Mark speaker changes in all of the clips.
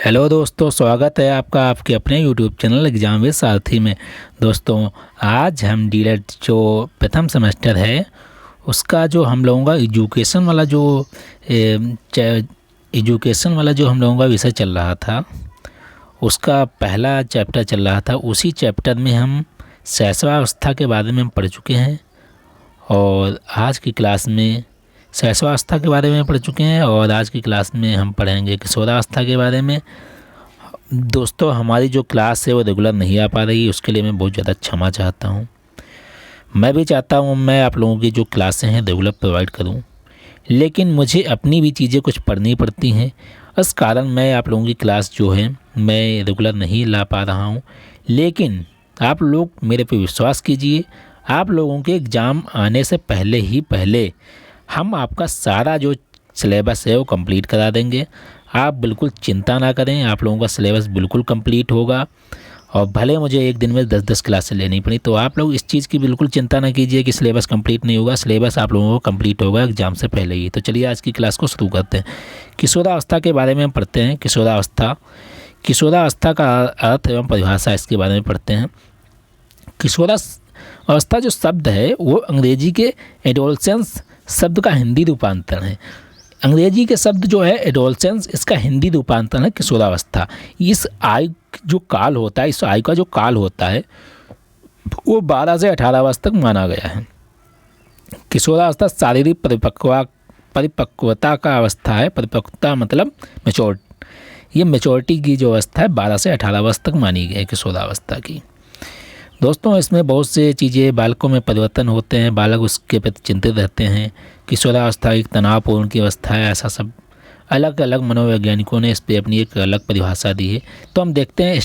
Speaker 1: Hello दोस्तों, स्वागत है आपका आपके अपने यूट्यूब चैनल एग्जाम विद सारथी में। दोस्तों, आज हम डीएलएड जो प्रथम सेमेस्टर है उसका जो हम लोगों का एजुकेशन वाला जो हम लोगों का विषय चल रहा था उसका पहला चैप्टर चल रहा था। उसी चैप्टर में हम शैशवावस्था के बारे में पढ़ चुके हैं और आज की क्लास में शैशवावस्था के बारे में पढ़ चुके हैं और आज की क्लास में हम पढ़ेंगे किशोरावस्था के बारे में। दोस्तों, हमारी जो क्लास है वो रेगुलर नहीं आ पा रही, उसके लिए मैं बहुत ज़्यादा क्षमा चाहता हूँ। मैं भी चाहता हूँ मैं आप लोगों की जो क्लासें हैं रेगुलर प्रोवाइड करूँ, लेकिन मुझे अपनी भी चीज़ें कुछ पढ़नी पड़ती हैं। इस कारण मैं आप लोगों की क्लास जो है मैं रेगुलर नहीं ला पा रहा हूँ। लेकिन आप लोग मेरे पे विश्वास कीजिए, आप लोगों के एग्ज़ाम आने से पहले हम आपका सारा जो सिलेबस है वो कंप्लीट करा देंगे। आप बिल्कुल चिंता ना करें, आप लोगों का सिलेबस बिल्कुल कंप्लीट होगा। और भले मुझे एक दिन में 10-10 क्लासें लेनी पड़ी तो आप लोग इस चीज़ की बिल्कुल चिंता ना कीजिए कि सिलेबस कंप्लीट नहीं होगा। सिलेबस आप लोगों को कंप्लीट होगा एग्ज़ाम से पहले ही। तो चलिए आज की क्लास को शुरू करते हैं। किशोरावस्था के बारे में हम पढ़ते हैं। किशोरावस्था का अर्थ एवं परिभाषा इसके बारे में पढ़ते हैं। किशोरावस्था जो शब्द है वो अंग्रेजी के एडोलसेंस शब्द का हिंदी रूपांतरण है। अंग्रेजी के शब्द जो है एडोलसेंस, इसका हिंदी रूपांतरण है किशोरावस्था। इस आयु जो काल होता है, इस आयु का जो काल होता है वो 12 से 18 वर्ष तक माना गया है। किशोरावस्था शारीरिक परिपक्वता का अवस्था है। परिपक्वता मतलब ये मेच्योरिटी की जो अवस्था है 12 से 18 वर्ष तक मानी गई है किशोरावस्था की। दोस्तों, इसमें बहुत से चीज़ें बालकों में परिवर्तन होते हैं, बालक उसके प्रति चिंतित रहते हैं। किशोरावस्था एक तनावपूर्ण की अवस्था है, ऐसा सब अलग अलग मनोवैज्ञानिकों ने इस पर अपनी एक अलग परिभाषा दी है। तो हम देखते हैं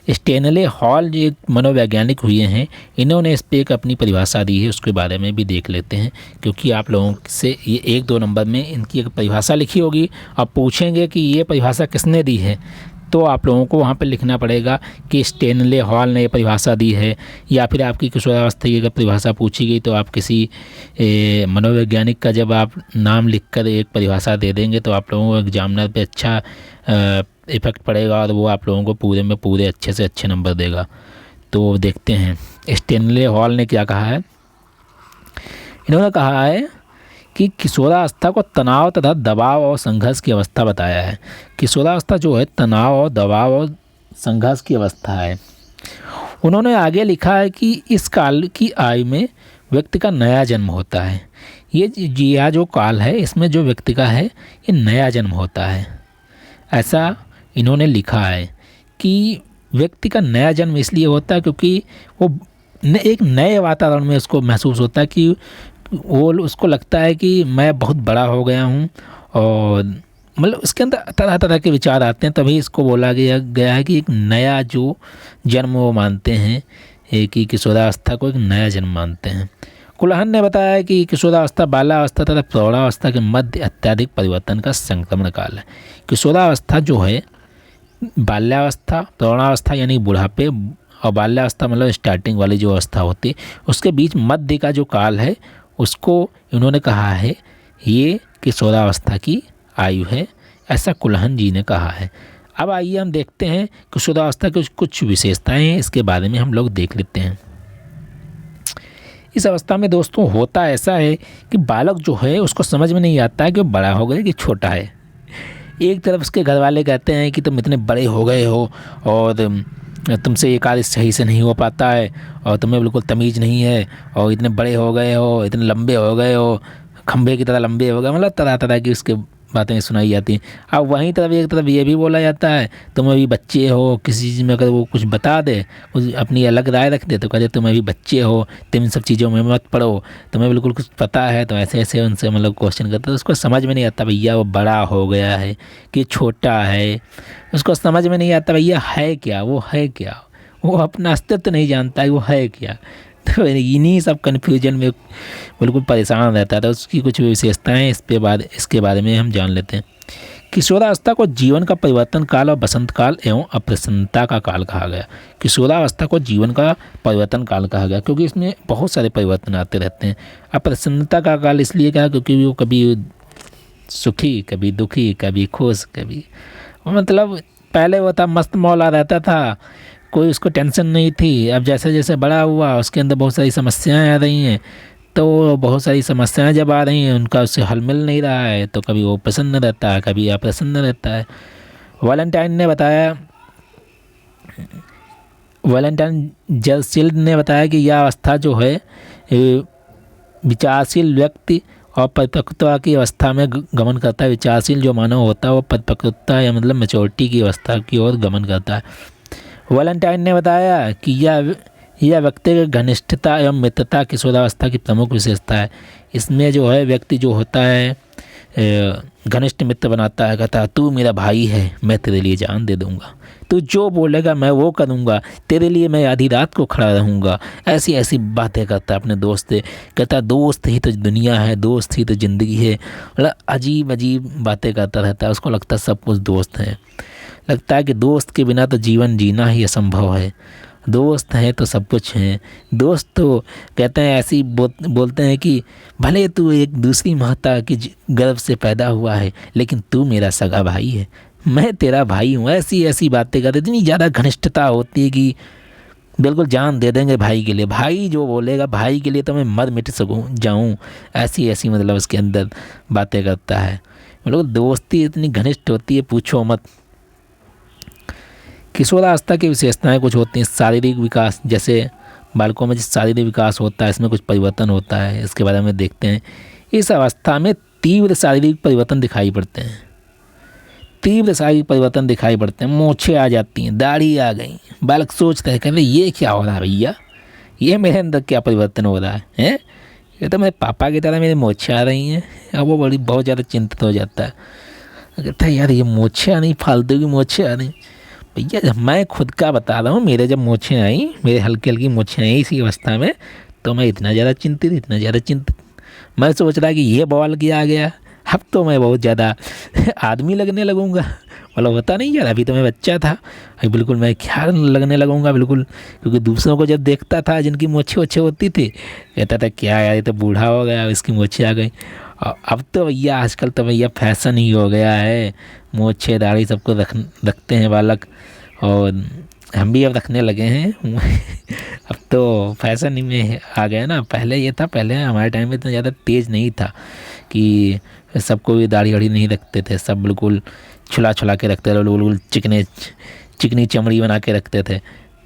Speaker 1: स्टेनले हॉल जो एक मनोवैज्ञानिक हुए हैं, इन्होंने इस पर एक अपनी परिभाषा दी है, उसके बारे में भी देख लेते हैं। क्योंकि आप लोगों से ये 1-2 नंबर में इनकी एक परिभाषा लिखी होगी, अब पूछेंगे कि ये परिभाषा किसने दी है, तो आप लोगों को वहाँ पर लिखना पड़ेगा कि स्टेनले हॉल ने ये परिभाषा दी है। या फिर आपकी किशोरावस्था की अगर परिभाषा पूछी गई तो आप किसी मनोवैज्ञानिक का जब आप नाम लिखकर एक परिभाषा दे देंगे तो आप लोगों को एग्जामिनर पे अच्छा इफेक्ट पड़ेगा और वो आप लोगों को पूरे अच्छे से अच्छे नंबर देगा। तो देखते हैं स्टेनले हॉल ने क्या कहा है। इन्होंने कहा है कि किशोरावस्था को तनाव तथा दबाव और संघर्ष की अवस्था बताया है। किशोरावस्था जो है तनाव और दबाव और संघर्ष की अवस्था है। उन्होंने आगे लिखा है कि इस काल की आयु में व्यक्ति का नया जन्म होता है। यह जो काल है इसमें जो व्यक्ति का है ये नया जन्म होता है, ऐसा इन्होंने लिखा है कि व्यक्ति का नया जन्म इसलिए होता है क्योंकि वो एक नए वातावरण में उसको महसूस होता है कि उसको लगता है कि मैं बहुत बड़ा हो गया हूँ और मतलब उसके अंदर तरह तरह के विचार आते हैं। तभी इसको बोला गया है कि एक नया जो जन्म वो मानते हैं कि किशोरावस्था को एक नया जन्म मानते हैं। कुलहन ने बताया कि किशोरावस्था बाल्यावस्था तथा प्रौढ़ावस्था के मध्य अत्यधिक परिवर्तन का संक्रमण काल है। किशोरावस्था जो है बाल्यावस्था, प्रौढ़ावस्था यानी बुढ़ापे और बाल्यावस्था मतलब स्टार्टिंग वाली जो अवस्था होती है उसके बीच मध्य का जो काल है उसको इन्होंने कहा है ये किशोरावस्था की आयु है, ऐसा कुलहन जी ने कहा है। अब आइए हम देखते हैं किशोरावस्था की कुछ विशेषताएं हैं, इसके बारे में हम लोग देख लेते हैं। इस अवस्था में दोस्तों होता ऐसा है कि बालक जो है उसको समझ में नहीं आता है कि वो बड़ा हो गया कि छोटा है। एक तरफ उसके घर वाले कहते हैं कि तुम इतने बड़े हो गए हो और तुमसे ये कार्य सही से नहीं हो पाता है और तुम्हें बिल्कुल तमीज़ नहीं है और इतने बड़े हो गए हो, इतने लंबे हो गए हो, खंबे की तरह लंबे हो गए, मतलब तरह तरह की उसके बातें सुनाई जाती हैं। अब वहीं तरफ एक तरफ ये भी बोला जाता है तुम अभी बच्चे हो। किसी चीज़ में अगर वो कुछ बता दे, कुछ अपनी अलग राय रख दे तो कहते तुम अभी बच्चे हो, तुम इन सब चीज़ों में मत पढ़ो, तुम्हें बिल्कुल कुछ पता है। तो ऐसे ऐसे उनसे मतलब क्वेश्चन करते तो उसको समझ में नहीं आता भैया वो बड़ा हो गया है कि छोटा है। उसको समझ में नहीं आता भैया है क्या, वो है क्या, वो अपना अस्तित्व नहीं जानता है वो है क्या। तो इन्हीं सब कन्फ्यूजन में बिल्कुल परेशान रहता था। उसकी कुछ विशेषताएं इसके बारे में हम जान लेते हैं। किशोरावस्था को जीवन का परिवर्तन काल और बसंत काल एवं अप्रसन्नता का काल कहा गया। किशोरावस्था को जीवन का परिवर्तन काल कहा गया क्योंकि इसमें बहुत सारे परिवर्तन आते रहते हैं। अप्रसन्नता का काल इसलिए कहा क्योंकि वो कभी सुखी, कभी दुखी, कभी खुश, कभी मतलब पहले वो था मस्त मौला रहता था, कोई उसको टेंशन नहीं थी। अब जैसे जैसे बड़ा हुआ उसके अंदर बहुत सारी समस्याएं आ रही हैं, तो बहुत सारी समस्याएं जब आ रही हैं उनका उससे हल मिल नहीं रहा है, तो कभी वो प्रसन्न रहता है, कभी अप्रसन्न रहता है। वैलेंटाइन ने बताया, वैलेंटाइन जर्सिल्ड ने बताया कि यह अवस्था जो है विचारशील व्यक्ति और परिपक्वता की अवस्था में गमन करता है। विचारशील जो मानव होता है वो परिपक्वता या मतलब मैच्योरिटी की अवस्था की ओर गमन करता है। वैलेंटाइन ने बताया कि यह व्यक्तिगत घनिष्ठता एवं मित्रता किशोरावस्था की प्रमुख विशेषता है। इसमें जो है व्यक्ति जो होता है घनिष्ठ मित्र बनाता है, कहता है तू मेरा भाई है, मैं तेरे लिए जान दे दूंगा, तू जो बोलेगा मैं वो करूँगा, तेरे लिए मैं आधी रात को खड़ा रहूँगा, ऐसी ऐसी बातें करता है अपने दोस्त से। कहता है दोस्त ही तो दुनिया है, दोस्त ही तो ज़िंदगी है। मतलब अजीब अजीब बातें करता रहता है, उसको लगता है सब कुछ दोस्त है। लगता है कि दोस्त के बिना तो जीवन जीना ही असंभव है, दोस्त हैं तो सब कुछ हैं। दोस्त तो कहते हैं ऐसी बोलते हैं कि भले तू एक दूसरी माता की गर्भ से पैदा हुआ है, लेकिन तू मेरा सगा भाई है, मैं तेरा भाई हूँ। ऐसी ऐसी बातें करते, इतनी ज़्यादा घनिष्ठता होती है कि बिल्कुल जान दे देंगे भाई के लिए, भाई जो बोलेगा भाई के लिए तो मैं मर मिट सकूँ जाऊँ, ऐसी ऐसी मतलब उसके अंदर बातें करता है। मतलब दोस्ती इतनी घनिष्ठ होती है पूछो मत। किशोरावस्था की विशेषताएं कुछ होती हैं। शारीरिक विकास, जैसे बालकों में जिस शारीरिक विकास होता है इसमें कुछ परिवर्तन होता है, इसके बारे में देखते हैं। इस अवस्था में तीव्र शारीरिक परिवर्तन दिखाई पड़ते हैं, तीव्र शारीरिक परिवर्तन दिखाई पड़ते हैं। मूछें आ जाती हैं, दाढ़ी आ गई, बालक सोचते हैं कहते ये क्या हो रहा है भैया, ये मेरे अंदर क्या परिवर्तन हो रहा है? ये तो मेरे पापा की तरह मेरी मूछें आ रही हैं। अब वो बहुत ज़्यादा चिंतित हो जाता है, कहता है यार ये मूछें आ नहीं, फालतू की मूछें आ नहीं। भैया जब मैं खुद का बता रहा हूँ, मेरे जब मूछें आई, मेरे हल्की हल्की मूछें आई इसी अवस्था में, तो मैं इतना ज़्यादा चिंतित, मैं सोच रहा कि ये बवाल किया आ गया, अब तो मैं बहुत ज़्यादा आदमी लगने लगूँगा। मतलब होता नहीं यार, अभी तो मैं बच्चा था, अभी बिल्कुल मैं क्या लगने लगूँगा बिल्कुल, क्योंकि दूसरों को जब देखता था जिनकी मूछें वछे होती थी, कहता था क्या यार ये तो बूढ़ा हो गया, इसकी मूछें आ गई। और अब तो भैया आजकल तो भैया फैशन ही हो गया है, मूछें दाढ़ी सबको रखते हैं बालक, और हम भी अब रखने लगे हैं। अब तो फैशन में आ गया ना, पहले ये था, पहले हमारे टाइम में इतना ज़्यादा तेज़ नहीं था कि सबको भी दाढ़ी वाड़ी नहीं रखते थे, सब बिल्कुल छुला के रखते थे, बिल्कुल चिकनी चमड़ी बना के रखते थे।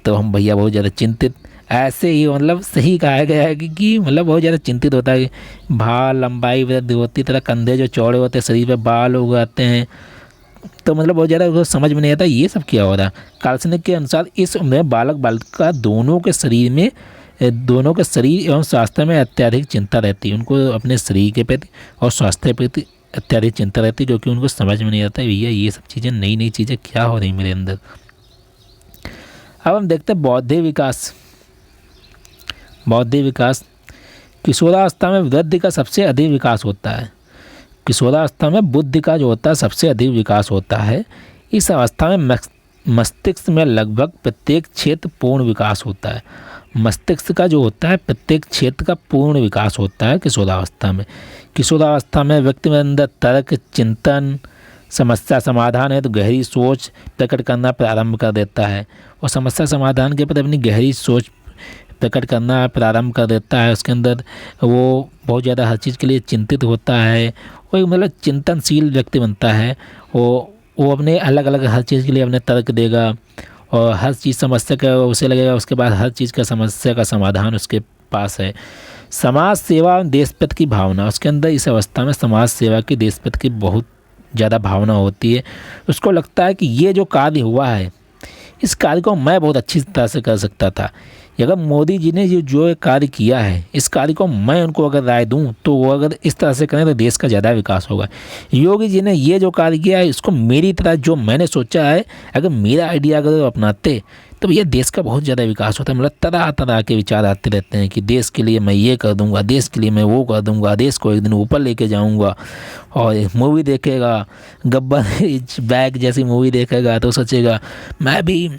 Speaker 1: तो हम भैया बहुत ज़्यादा चिंतित, ऐसे ही मतलब सही कहा गया है कि मतलब बहुत ज़्यादा चिंतित होता है। बाल लंबाई वृद्धि होती, तरह कंधे जो चौड़े होते हैं, शरीर पे बाल उग आते हैं, तो मतलब बहुत ज़्यादा समझ में नहीं आता ये सब क्या हो रहा है। कार्लसनिक के अनुसार इस उम्र में बालक बालिका दोनों के शरीर एवं स्वास्थ्य में अत्यधिक चिंता रहती है। उनको अपने शरीर के प्रति और स्वास्थ्य के प्रति अत्यधिक चिंता रहती है, जो कि उनको समझ में नहीं आता भैया ये सब चीज़ें, नई नई चीज़ें क्या हो रही मेरे अंदर। अब हम देखते हैं बौद्धिक विकास। किशोरावस्था में वृद्धि का सबसे अधिक विकास होता है। किशोरावस्था में बुद्धि का जो होता है सबसे अधिक विकास होता है। इस अवस्था में मस्तिष्क में लगभग प्रत्येक क्षेत्र पूर्ण विकास होता है। मस्तिष्क का जो होता है प्रत्येक क्षेत्र का पूर्ण विकास होता है किशोरावस्था में। किशोरावस्था में व्यक्ति में अंदर तर्क, चिंतन, समस्या समाधान है तो गहरी सोच प्रकट करना प्रारंभ कर देता है, और समस्या समाधान के प्रति अपनी गहरी सोच प्रकट करना प्रारंभ कर देता है। उसके अंदर वो बहुत ज़्यादा हर चीज़ के लिए चिंतित होता है, वो मतलब चिंतनशील व्यक्ति बनता है। वो अपने अलग अलग हर चीज़ के लिए अपने तर्क देगा, और हर चीज़ समस्या का उसे लगेगा, उसके बाद हर चीज़ का समस्या का समाधान उसके पास है। समाज सेवा और देशभक्त की भावना, उसके अंदर इस अवस्था में समाज सेवा की, देशभक्त की बहुत ज़्यादा भावना होती है। उसको लगता है कि ये जो कार्य हुआ है, इस कार्य को मैं बहुत अच्छी तरह से कर सकता था। अगर मोदी जी ने जो कार्य किया है, इस कार्य को मैं उनको अगर राय दूं तो वो अगर इस तरह से करें तो देश का ज़्यादा विकास होगा। योगी जी ने ये जो कार्य किया है, इसको मेरी तरह जो मैंने सोचा है, अगर मेरा आइडिया अगर अपनाते तो भैया देश का बहुत ज़्यादा विकास होता है। मतलब तरह तरह के विचार आते रहते हैं कि देश के लिए मैं ये कर दूंगा, देश के लिए मैं वो कर दूंगा, देश को एक दिन ऊपर लेके जाऊंगा। और मूवी देखेगा, गब्बर बैग जैसी मूवी देखेगा तो सोचेगा मैं भी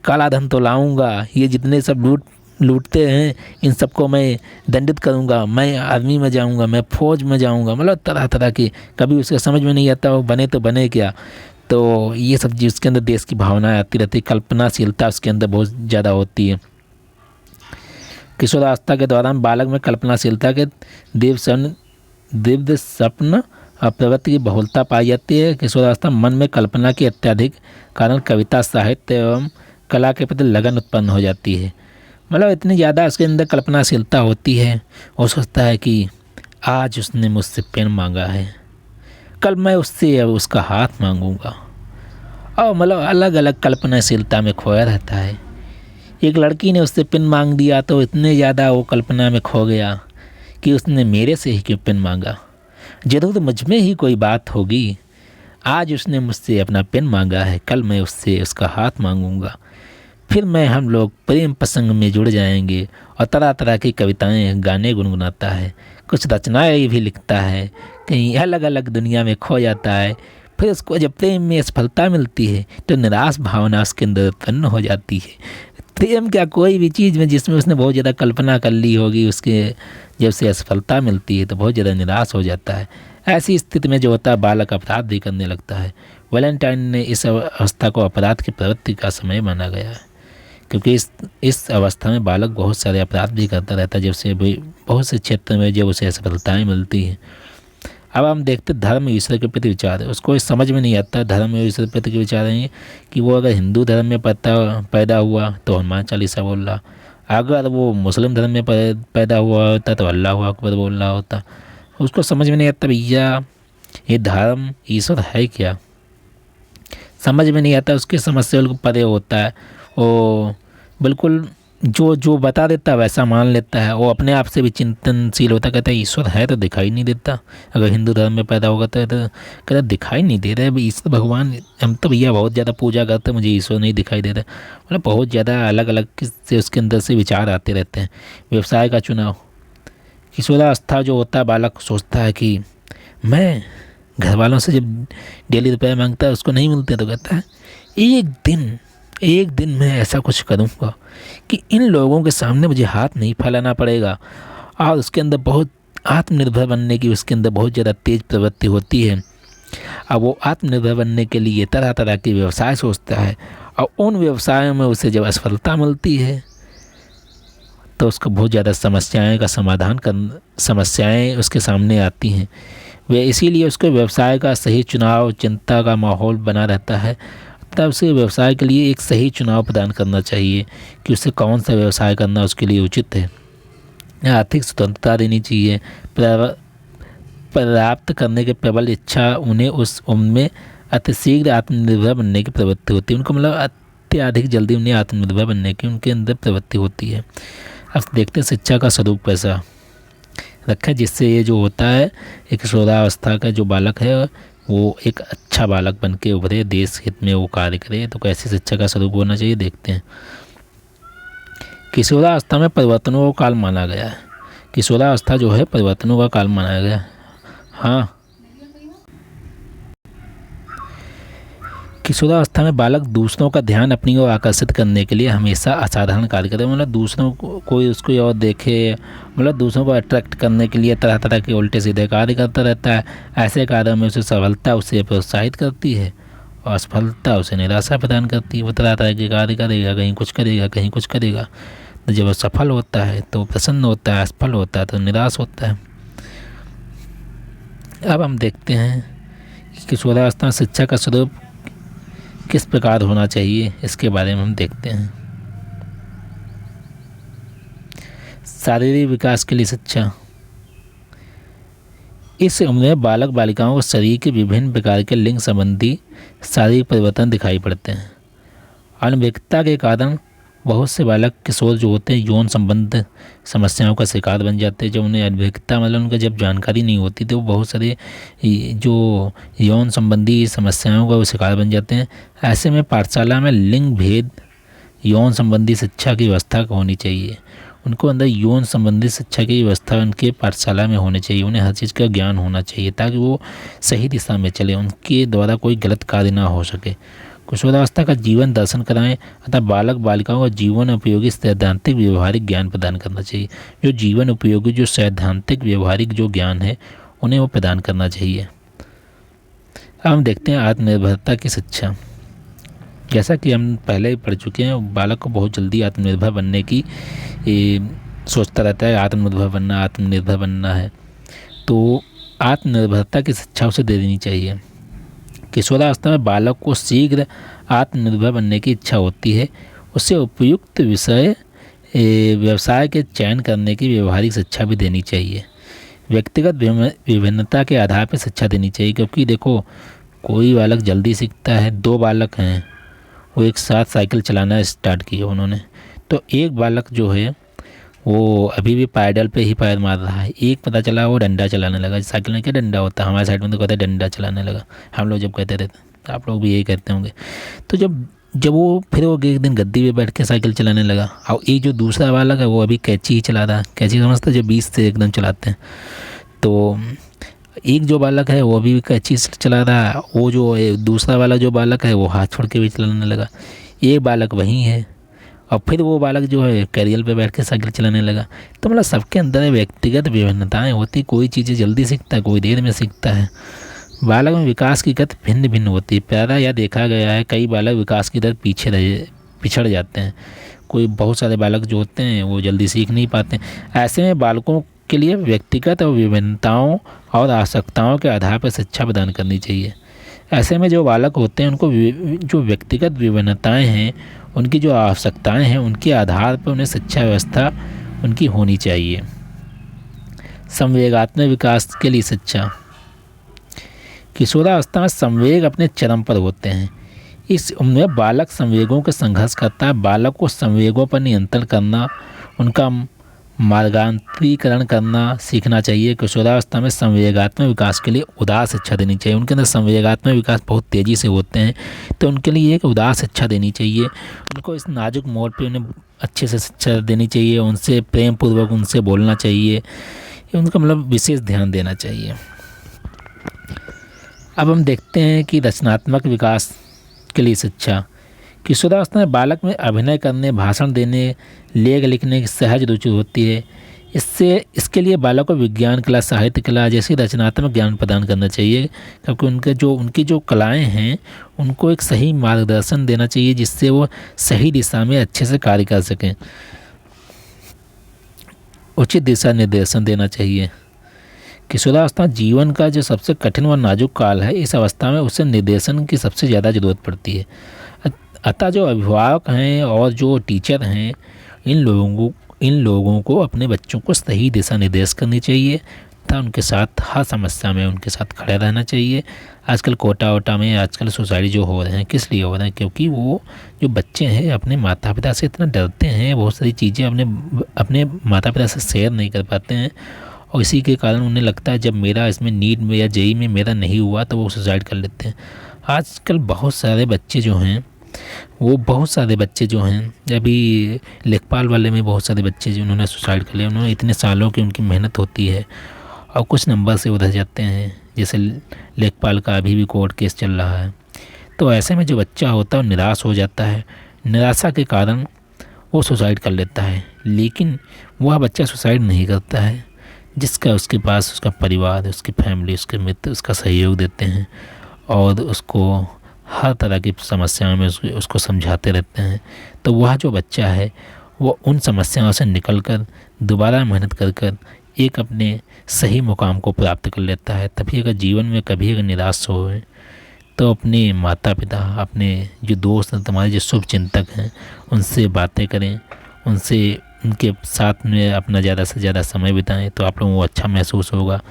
Speaker 1: काला धन तो लाऊंगा, ये जितने सब लूटते हैं इन सबको मैं दंडित करूंगा, मैं आर्मी में जाऊंगा, मैं फौज में जाऊंगा। मतलब तरह तरह की, कभी उसके समझ में नहीं आता वो बने तो बने क्या। तो ये सब चीज़ उसके अंदर देश की भावनाएं आती रहती है, कल्पनाशीलता उसके अंदर बहुत ज़्यादा होती है। किशोरावस्था के दौरान बालक में कल्पनाशीलता के दिव्य स्वप्न और प्रवृत्ति की बहुलता पाई जाती है। किशोरावस्था मन में कल्पना की अत्यधिक कारण कविता, साहित्य एवं कला के प्रति लगन उत्पन्न हो जाती है। मतलब इतनी ज़्यादा उसके अंदर कल्पनाशीलता होती है और सोचता है कि आज उसने मुझसे पेन मांगा है, कल मैं उससे उसका हाथ मांगूंगा, और मतलब अलग अलग कल्पनाशीलता में खोया रहता है। एक लड़की ने उससे पेन मांग दिया तो इतने ज़्यादा वो कल्पना में खो गया कि उसने मेरे से ही क्यों पेन मांगा, जरूर मुझ में ही कोई बात होगी। आज उसने मुझसे अपना पेन मांगा है, कल मैं उससे उसका हाथ मांगूंगा, फिर हम लोग प्रेम प्रसंग में जुड़ जाएंगे। और तरह तरह की कविताएं, गाने गुनगुनाता है, कुछ रचनाएं भी लिखता है, कहीं अलग अलग दुनिया में खो जाता है। फिर उसको जब प्रेम में असफलता मिलती है तो निराश भावना उसके अंदर उत्पन्न हो जाती है। प्रेम क्या, कोई भी चीज़ में जिसमें उसने बहुत ज़्यादा कल्पना कर ली होगी, उसके जब से असफलता मिलती है तो बहुत ज़्यादा निराश हो जाता है। ऐसी स्थिति में जो होता है बालक अपराध भी करने लगता है। वैलेंटाइन ने इस अवस्था को अपराध की प्रवृत्ति का समय माना गया है, क्योंकि इस अवस्था में बालक बहुत सारे अपराध भी करता रहता है, जब से भी बहुत से क्षेत्र में जब उसे असफलताएँ मिलती हैं। अब हम देखते धर्म ईश्वर के प्रति विचार है, उसको समझ में नहीं आता धर्म ईश्वर के प्रति के विचार हैं कि वो अगर हिंदू धर्म में पैदा हुआ तो हनुमान चालीसा बोल रहा, अगर वो मुस्लिम धर्म में पैदा हुआ होता तो अल्लाह अकबर बोल रहा होता। उसको समझ में नहीं आता भैया ये धर्म ईश्वर है क्या, समझ में नहीं आता। उसकी समस्या को परे होता है, वो बिल्कुल जो बता देता है वैसा मान लेता है। वो अपने आप से भी चिंतनशील होता, कहता है ईश्वर है तो दिखाई नहीं देता। अगर हिंदू धर्म में पैदा होगा तो कहता दिखाई नहीं दे रहा है ईश्वर भगवान, हम तो भैया बहुत ज़्यादा पूजा करते हैं, मुझे ईश्वर नहीं दिखाई दे रहा। मतलब बहुत ज़्यादा अलग अलग से उसके अंदर से विचार आते रहते हैं। व्यवसाय का चुनाव, किशोरावस्था जो होता है बालक सोचता है कि मैं घर वालों से जब डेली रुपये मांगता है उसको नहीं मिलते तो कहता है एक दिन मैं ऐसा कुछ करूँगा कि इन लोगों के सामने मुझे हाथ नहीं फैलाना पड़ेगा। और उसके अंदर बहुत आत्मनिर्भर बनने की उसके अंदर बहुत ज़्यादा तेज़ प्रवृत्ति होती है। अब वो आत्मनिर्भर बनने के लिए तरह तरह के व्यवसाय सोचता है, और उन व्यवसायों में उसे जब असफलता मिलती है तो उसको बहुत ज़्यादा समस्याएं उसके सामने आती हैं। वे इसीलिए उसके व्यवसाय का सही चुनाव, चिंता का माहौल बना रहता है। तब उसे व्यवसाय के लिए एक सही चुनाव प्रदान करना चाहिए कि उसे कौन सा व्यवसाय करना उसके लिए उचित है। आर्थिक स्वतंत्रता देनी चाहिए। प्राप्त करने के प्रबल इच्छा उन्हें उस उम्र में अतिशीघ्र आत्मनिर्भर बनने की प्रवृत्ति होती है। उनको मतलब अत्यधिक जल्दी उन्हें आत्मनिर्भर बनने की उनके अंदर प्रवृत्ति होती है। अब देखते हैं शिक्षा का स्वरूप कैसा रखा, जिससे ये जो होता है एक किशोरावस्था का जो बालक है वो एक अच्छा बालक बन के उभरे, देश हित में वो कार्य करे। तो कैसी शिक्षा का स्वरूप होना चाहिए देखते हैं। किशोरावस्था में परिवर्तनों का काल माना गया है। किशोरावस्था जो है परिवर्तनों का काल माना गया है। हाँ, किशोरावस्था में बालक दूसरों का ध्यान अपनी ओर आकर्षित करने के लिए हमेशा असाधारण कार्य करे। मतलब दूसरों को कोई उसको और देखे, मतलब दूसरों को अट्रैक्ट करने के लिए तरह तरह के उल्टे सीधे कार्य करता रहता है। ऐसे कार्यों में उसे सफलता उसे प्रोत्साहित करती है और असफलता उसे निराशा प्रदान करती है। वो तरह तरह के कार्य करेगा, कहीं कुछ करेगा, कहीं कुछ करेगा। तो जब वो सफल होता है तो प्रसन्न होता है, असफल होता है तो निराश होता है। अब हम देखते हैं कि किशोरावस्था शिक्षा का स्वरूप किस प्रकार होना चाहिए, इसके बारे में हम देखते हैं। शारीरिक विकास के लिए शिक्षा। इस उम्र में बालक बालिकाओं को शरीर के विभिन्न प्रकार के लिंग संबंधी शारीरिक परिवर्तन दिखाई पड़ते हैं। अनभिज्ञता के कारण बहुत से बालक किशोर जो होते हैं यौन संबंध समस्याओं का शिकार बन जाते हैं। जब उन्हें अनभिज्ञता मतलब उनका जब जानकारी नहीं होती तो बहुत सारे जो यौन संबंधी समस्याओं का वो शिकार बन जाते हैं। ऐसे में पाठशाला में लिंग भेद यौन संबंधी शिक्षा की व्यवस्था होनी चाहिए। उनको अंदर यौन संबंधी शिक्षा की व्यवस्था उनके पाठशाला में होनी चाहिए। उन्हें हर चीज़ का ज्ञान होना चाहिए ताकि वो सही दिशा में चले, उनके द्वारा कोई गलत कार्य ना हो सके। किशोरावस्था का जीवन दर्शन कराएं अतः बालक बालिकाओं को जीवन उपयोगी सैद्धांतिक व्यवहारिक ज्ञान प्रदान करना चाहिए। जो जीवन उपयोगी जो सैद्धांतिक व्यवहारिक जो ज्ञान है उन्हें वो प्रदान करना चाहिए। अब हम देखते हैं आत्मनिर्भरता की शिक्षा। जैसा कि हम पहले ही पढ़ चुके हैं, बालक को बहुत जल्दी आत्मनिर्भर बनने की सोचता रहता है, आत्मनिर्भर बनना है। तो आत्मनिर्भरता की शिक्षा उसे दे देनी चाहिए। किशोरावस्था में बालक को शीघ्र आत्मनिर्भर बनने की इच्छा होती है। उसे उपयुक्त व्यवसाय के चयन करने की व्यवहारिक शिक्षा भी देनी चाहिए। व्यक्तिगत विभिन्नता के आधार पर शिक्षा देनी चाहिए, क्योंकि देखो कोई बालक जल्दी सीखता है। 2 बालक हैं, वो एक साथ साइकिल चलाना स्टार्ट किया उन्होंने, तो एक बालक जो है वो अभी भी पैडल पे ही पैर मार रहा है, एक पता चला वो डंडा चलाने लगा। साइकिल में क्या डंडा होता है, हमारे साइड में तो कहते हैं डंडा चलाने लगा, हम लोग जब कहते थे, आप लोग भी यही कहते होंगे। तो जब वो फिर वो एक दिन गद्दी पे बैठ के साइकिल चलाने लगा, और एक जो दूसरा बालक है वो अभी कैंची ही चला रहा है। कैंची समझता है, जो 20 से एकदम चलाते हैं। तो एक जो बालक है वो अभी कैंची चला रहा है, वो जो दूसरा वाला जो बालक है वो हाथ छोड़ के भी चलाने लगा। एक बालक वहीं है, और फिर वो बालक जो है कैरियर पे बैठ के साइकिल चलाने लगा। तो मतलब सबके अंदर व्यक्तिगत विभिन्नताएं होती, कोई चीज़ें जल्दी सीखता है, कोई देर में सीखता है। बालक में विकास की गति भिन्न भिन्न होती है। पैदा यह देखा गया है, कई बालक विकास की दर पिछड़ जाते हैं। कोई बहुत सारे बालक जो होते हैं वो जल्दी सीख नहीं पाते। ऐसे में बालकों के लिए व्यक्तिगत और विभिन्नताओं और आवश्यकताओं के आधार पर शिक्षा प्रदान करनी चाहिए। ऐसे में जो बालक होते हैं उनको जो व्यक्तिगत विभिन्नताएं हैं, उनकी जो आवश्यकताएं हैं, उनके आधार पर उन्हें शिक्षा व्यवस्था उनकी होनी चाहिए। संवेगात्मक विकास के लिए शिक्षा। किशोरावस्था में संवेग अपने चरम पर होते हैं। इस उम्र में बालक संवेगों के संघर्ष करता है। बालक को संवेगों पर नियंत्रण करना, उनका मार्गांतरीकरण करना सीखना चाहिए। किशोरावस्था में संवेगात्मक विकास के लिए उदार शिक्षा देनी चाहिए। उनके अंदर संवेगात्मक विकास बहुत तेज़ी से होते हैं, तो उनके लिए एक उदार शिक्षा देनी चाहिए। उनको इस नाजुक मोड़ पे उन्हें अच्छे से शिक्षा देनी चाहिए, उनसे प्रेम पूर्वक उनसे बोलना चाहिए, उनका मतलब विशेष ध्यान देना चाहिए। अब हम देखते हैं कि रचनात्मक विकास के लिए शिक्षा। किशोरावस्था में बालक में अभिनय करने, भाषण देने, लेख लिखने की सहज रुचि होती है। इसके लिए बालक को विज्ञान कला, साहित्य कला जैसी रचनात्मक ज्ञान प्रदान करना चाहिए, क्योंकि उनकी जो कलाएं हैं उनको एक सही मार्गदर्शन देना चाहिए, जिससे वो सही दिशा में अच्छे से कार्य कर सकें। उचित दिशा निर्देशन देना चाहिए। किशोरावस्था जीवन का जो सबसे कठिन व नाजुक काल है। इस अवस्था में उसे निर्देशन की सबसे ज़्यादा ज़रूरत पड़ती है। अतः जो अभिभावक हैं और जो टीचर हैं, इन लोगों को अपने बच्चों को सही दिशा निर्देश करनी चाहिए तथा उनके साथ हर समस्या में उनके साथ खड़े रहना चाहिए। आजकल कोटा में आजकल सुसाइड जो हो रहे हैं, किस लिए हो रहे हैं? क्योंकि वो जो बच्चे हैं अपने माता पिता से इतना डरते हैं, बहुत सारी चीज़ें अपने माता पिता से शेयर नहीं कर पाते हैं, और इसी के कारण उन्हें लगता है जब मेरा इसमें नीट में या जेईई में मेरा नहीं हुआ तो वो सुसाइड कर लेते हैं। आजकल बहुत सारे बच्चे जो हैं अभी लेखपाल वाले में बहुत सारे बच्चे जो उन्होंने सुसाइड कर लिया। उन्होंने इतने सालों की उनकी मेहनत होती है और कुछ नंबर से उधर जाते हैं। जैसे लेखपाल का अभी भी कोर्ट केस चल रहा है। तो ऐसे में जो बच्चा होता है वो निराश हो जाता है। निराशा के कारण वो सुसाइड कर लेता है, लेकिन वह बच्चा सुसाइड नहीं करता है जिसका उसके पास उसका परिवार, उसकी फैमिली, उसके मित्र उसका सहयोग देते हैं और उसको हर तरह की समस्याओं में उसको समझाते रहते हैं। तो वह जो बच्चा है वो उन समस्याओं से निकलकर दोबारा मेहनत कर एक अपने सही मुकाम को प्राप्त कर लेता है। तभी अगर जीवन में कभी अगर निराश हो तो अपने माता पिता, अपने जो दोस्त हैं, तुम्हारे जो शुभ चिंतक हैं, उनसे बातें करें, उनके साथ में अपना ज़्यादा से ज़्यादा समय बिताएं, तो आप लोगों को अच्छा महसूस होगा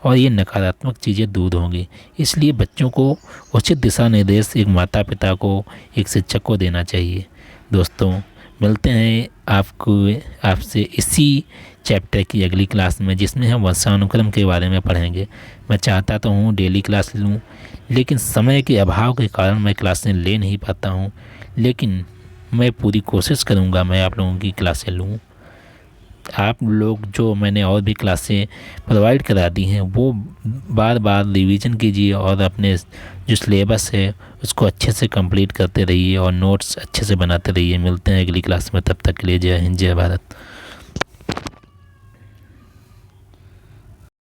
Speaker 1: और ये नकारात्मक चीज़ें दूर होंगी। इसलिए बच्चों को उचित दिशा निर्देश एक माता पिता को, एक शिक्षक को देना चाहिए। दोस्तों, मिलते हैं आपसे इसी चैप्टर की अगली क्लास में, जिसमें हम वंशानुक्रम के बारे में पढ़ेंगे। मैं चाहता तो हूँ डेली क्लास लूँ, लेकिन समय के अभाव के कारण मैं क्लासें ले नहीं पाता हूँ, लेकिन मैं पूरी कोशिश करूँगा मैं आप लोगों की क्लासें लूँ। आप लोग जो मैंने और भी क्लासें प्रोवाइड करा दी हैं वो बार बार रिवीजन कीजिए और अपने जो सिलेबस है उसको अच्छे से कंप्लीट करते रहिए और नोट्स अच्छे से बनाते रहिए। मिलते हैं अगली क्लास में, तब तक के लिए जय हिंद, जय भारत।